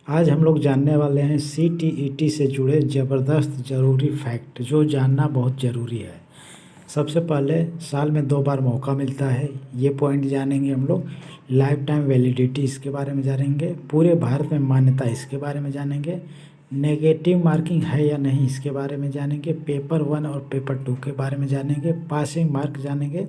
आज हम लोग जानने वाले हैं CTET से जुड़े ज़बरदस्त ज़रूरी फैक्ट जो जानना बहुत ज़रूरी है। सबसे पहले साल में 2 बार मौका मिलता है, ये पॉइंट जानेंगे हम लोग। लाइफ टाइम वैलिडिटी इसके बारे में जानेंगे। पूरे भारत में मान्यता इसके बारे में जानेंगे। नेगेटिव मार्किंग है या नहीं इसके बारे में जानेंगे। पेपर 1 और पेपर 2 के बारे में जानेंगे। पासिंग मार्क जानेंगे।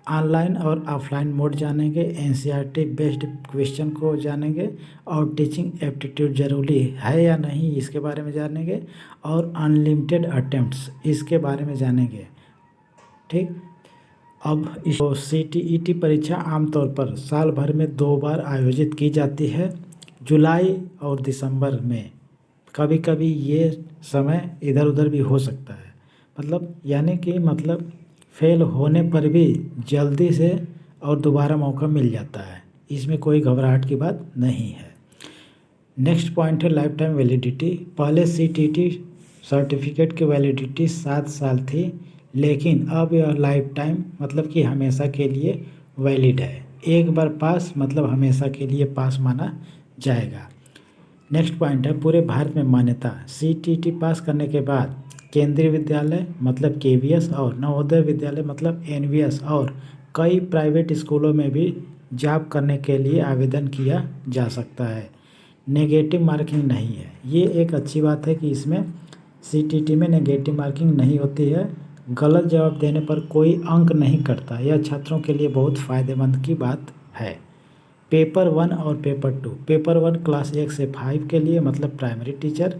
ऑनलाइन और ऑफलाइन मोड जानेंगे। NCERT बेस्ड क्वेश्चन को जानेंगे और टीचिंग एप्टीट्यूड ज़रूरी है या नहीं इसके बारे में जानेंगे और अनलिमिटेड अटेम्प्ट्स इसके बारे में जानेंगे। ठीक, अब इस CTET परीक्षा आमतौर पर साल भर में 2 बार आयोजित की जाती है, जुलाई और दिसंबर में। कभी कभी ये समय इधर उधर भी हो सकता है, मतलब फेल होने पर भी जल्दी से और दोबारा मौका मिल जाता है, इसमें कोई घबराहट की बात नहीं है। नेक्स्ट पॉइंट है लाइफ टाइम वैलिडिटी। पहले CTET सर्टिफिकेट की वैलिडिटी 7 साल थी, लेकिन अब यह लाइफ टाइम मतलब कि हमेशा के लिए वैलिड है। एक बार पास मतलब हमेशा के लिए पास माना जाएगा। नेक्स्ट पॉइंट है पूरे भारत में मान्यता। CTET पास करने के बाद केंद्रीय विद्यालय मतलब KVS और नवोदय विद्यालय मतलब NVS और कई प्राइवेट स्कूलों में भी जॉब करने के लिए आवेदन किया जा सकता है। नेगेटिव मार्किंग नहीं है, ये एक अच्छी बात है कि इसमें CTET में नेगेटिव मार्किंग नहीं होती है। गलत जवाब देने पर कोई अंक नहीं कटता, यह छात्रों के लिए बहुत फ़ायदेमंद की बात है। पेपर 1 और पेपर 2। पेपर 1 क्लास 1 से 5 के लिए मतलब primary teacher.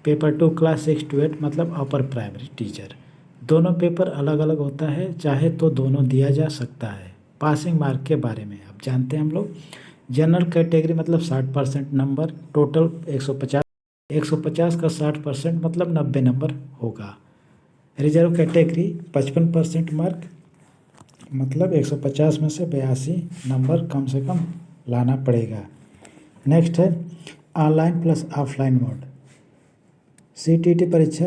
Paper 2 class 6 to 8 मतलब अपर प्राइमरी टीचर। दोनों पेपर अलग अलग होता है, चाहे तो दोनों दिया जा सकता है। पासिंग मार्क के बारे में अब जानते हैं हम लोग। जनरल कैटेगरी मतलब 60% नंबर, टोटल 150 का 60% मतलब 90 नंबर होगा। रिजर्व कैटेगरी 55% मार्क मतलब 150 में से 82 नंबर कम से कम लाना पड़ेगा। नेक्स्ट है online plus offline mode. CTET परीक्षा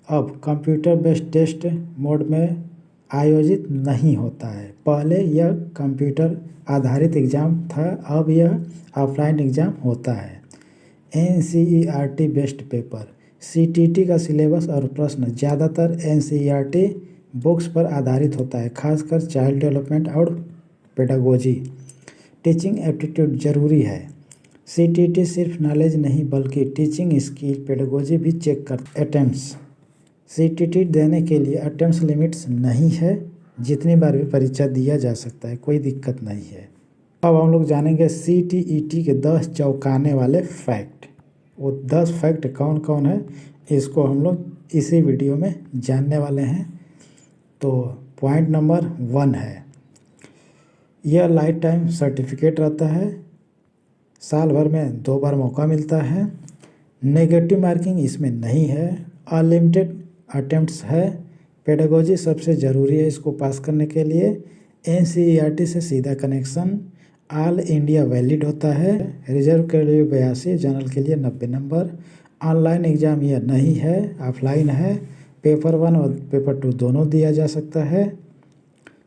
अब कंप्यूटर बेस्ड टेस्ट मोड में आयोजित नहीं होता है। पहले यह कंप्यूटर आधारित एग्ज़ाम था, अब यह ऑफलाइन एग्ज़ाम होता है। NCERT based paper. CTET का सिलेबस और प्रश्न ज़्यादातर NCERT बुक्स पर आधारित होता है, खासकर चाइल्ड डेवलपमेंट और पेडागोजी। टीचिंग एप्टीट्यूड ज़रूरी है। CTET सिर्फ नॉलेज नहीं बल्कि टीचिंग स्किल पेडागोजी भी चेक कर। अटेम्प्ट्स। CTET देने के लिए अटेम्प्ट्स लिमिट्स नहीं है, जितनी बार भी परीक्षा दिया जा सकता है, कोई दिक्कत नहीं है। अब हम लोग जानेंगे CTET के 10 चौंकाने वाले फैक्ट। वो 10 फैक्ट कौन कौन है इसको हम लोग इसी वीडियो में जानने वाले हैं। तो पॉइंट नंबर 1 है, यह लाइफ टाइम सर्टिफिकेट रहता है, साल भर में 2 बार मौका मिलता है। नेगेटिव मार्किंग इसमें नहीं है। अनलिमिटेड अटेम्प्ट्स है। पेडागोजी सबसे ज़रूरी है इसको पास करने के लिए। NCERT से सीधा कनेक्शन। ऑल इंडिया वैलिड होता है। रिजर्व के लिए 82, जनरल के लिए 90 नंबर। ऑनलाइन एग्ज़ाम यह नहीं है, ऑफलाइन है। पेपर 1 और पेपर 2 दोनों दिया जा सकता है।